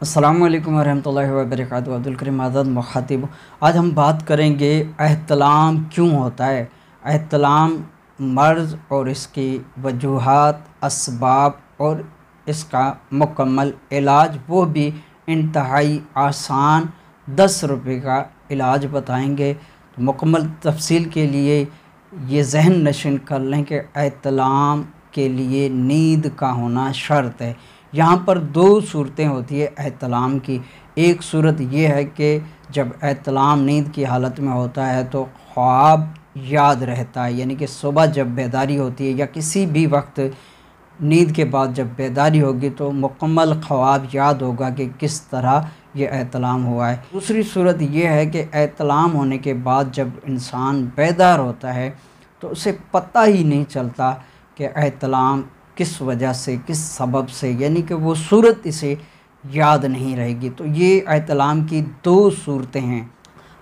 अस्सलामु अलैकुम वरहमतुल्लाहि वबरकातुहू। अब्दुल करीम आज़ाद मुखातिब। आज हम बात करेंगे एहतलाम क्यों होता है। एहतलाम मर्ज़ और इसकी वजूहात, असबाब और इसका मुकम्मल इलाज, वो भी इंतहाई आसान 10 रुपये का इलाज बताएंगे। तो मुकम्मल तफसील के लिए ये जहन नशीन कर लें कि एहतलाम के लिए नींद का होना शर्त है। यहाँ पर दो सूरतें होती है एहतलाम की। एक सूरत ये है कि जब एहतलाम नींद की हालत में होता है तो ख्वाब याद रहता है, यानी कि सुबह जब बेदारी होती है या किसी भी वक्त नींद के बाद जब बेदारी होगी तो मुकम्मल ख्वाब याद होगा कि किस तरह ये एहतलाम हुआ है। दूसरी सूरत यह है कि एहतलाम होने के बाद जब इंसान बेदार होता है तो उसे पता ही नहीं चलता कि एहतलाम किस वजह से, किस सबब से, यानी कि वो सूरत इसे याद नहीं रहेगी। तो ये एहतलाम की दो सूरतें हैं।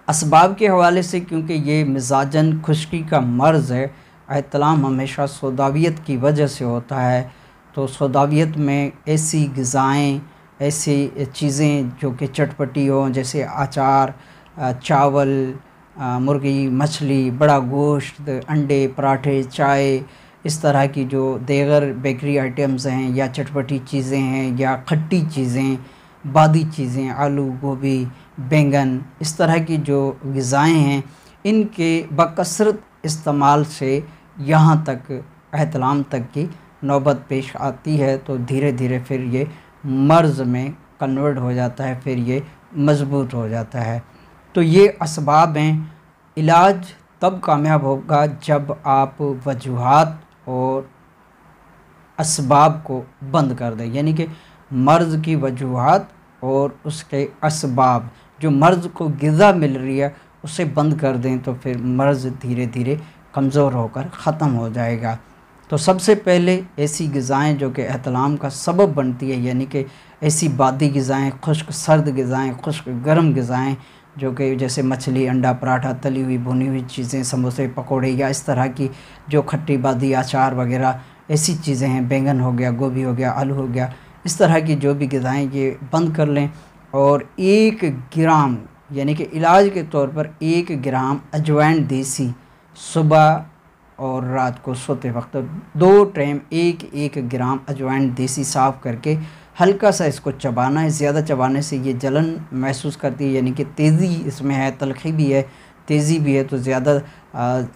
असबाब के हवाले से, क्योंकि ये मिजाजन खुश्की का मर्ज़ है, एहतलाम हमेशा सौदावियत की वजह से होता है। तो सौदावियत में ऐसी ग़िज़ाएँ, ऐसी चीज़ें जो कि चटपटी हों, जैसे अचार, चावल, मुर्गी, मछली, बड़ा गोश्त, अंडे, पराठे, चाय, इस तरह की जो देगर बेकरी आइटम्स हैं या चटपटी चीज़ें हैं या खट्टी चीज़ें, बादी चीज़ें, आलू, गोभी, बैंगन, इस तरह की जो ग़िज़ाएँ हैं, इनके बकसरत इस्तेमाल से यहाँ तक एहतलाम तक की नौबत पेश आती है। तो धीरे धीरे फिर ये मर्ज़ में कन्वर्ट हो जाता है, फिर ये मज़बूत हो जाता है। तो ये असबाब हैं। इलाज तब कामयाब होगा जब आप वजूहात और असबाब को बंद कर दें, यानी कि मर्ज़ की वजूहात और उसके असबाब, जो मर्ज़ को ग़िज़ा मिल रही है उसे बंद कर दें तो फिर मर्ज़ धीरे धीरे कमज़ोर होकर ख़त्म हो जाएगा। तो सबसे पहले ऐसी ग़िज़ाएँ जो कि एहतलाम का सबब बनती है, यानी कि ऐसी बादी ग़िज़ाएँ, खुश्क सर्द ग़िज़ाएँ, खुश्क गर्म ग़िज़ाएँ, जो कि जैसे मछली, अंडा, पराठा, तली हुई भुनी हुई चीज़ें, समोसे, पकोड़े, या इस तरह की जो खट्टी बादी, अचार वगैरह ऐसी चीज़ें हैं, बैंगन हो गया, गोभी हो गया, आलू हो गया, इस तरह की जो भी ग़िज़ाएँ ये बंद कर लें। और 1 ग्राम, यानी कि इलाज के तौर पर 1 ग्राम अजवाइन देसी सुबह और रात को सोते वक्त 2 टाइम 1-1 ग्राम अजवाइन देसी साफ़ करके हल्का सा इसको चबाना है। ज़्यादा चबाने से ये जलन महसूस करती है, यानी कि तेज़ी इसमें है, तलख़ी भी है, तेज़ी भी है। तो ज़्यादा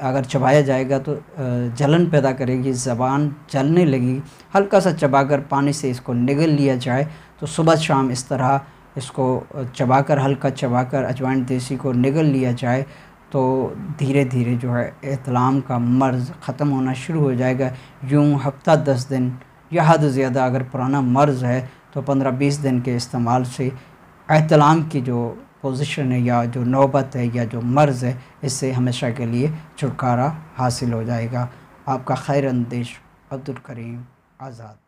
अगर चबाया जाएगा तो जलन पैदा करेगी, ज़बान जलने लगेगी। हल्का सा चबाकर पानी से इसको निगल लिया जाए तो सुबह शाम इस तरह इसको चबाकर, हल्का चबाकर अजवाइन देसी को निगल लिया जाए तो धीरे धीरे जो है एहतलाम का मर्ज़ ख़त्म होना शुरू हो जाएगा। यूँ हफ़्ता 10 दिन या हद ज़्यादा अगर पुराना मर्ज़ है तो 15-20 दिन के इस्तेमाल से एहतलाम की जो पोजीशन है या जो नौबत है या जो मर्ज़ है, इससे हमेशा के लिए छुटकारा हासिल हो जाएगा। आपका खैर अंदेश, अब्दुल करीम आज़ाद।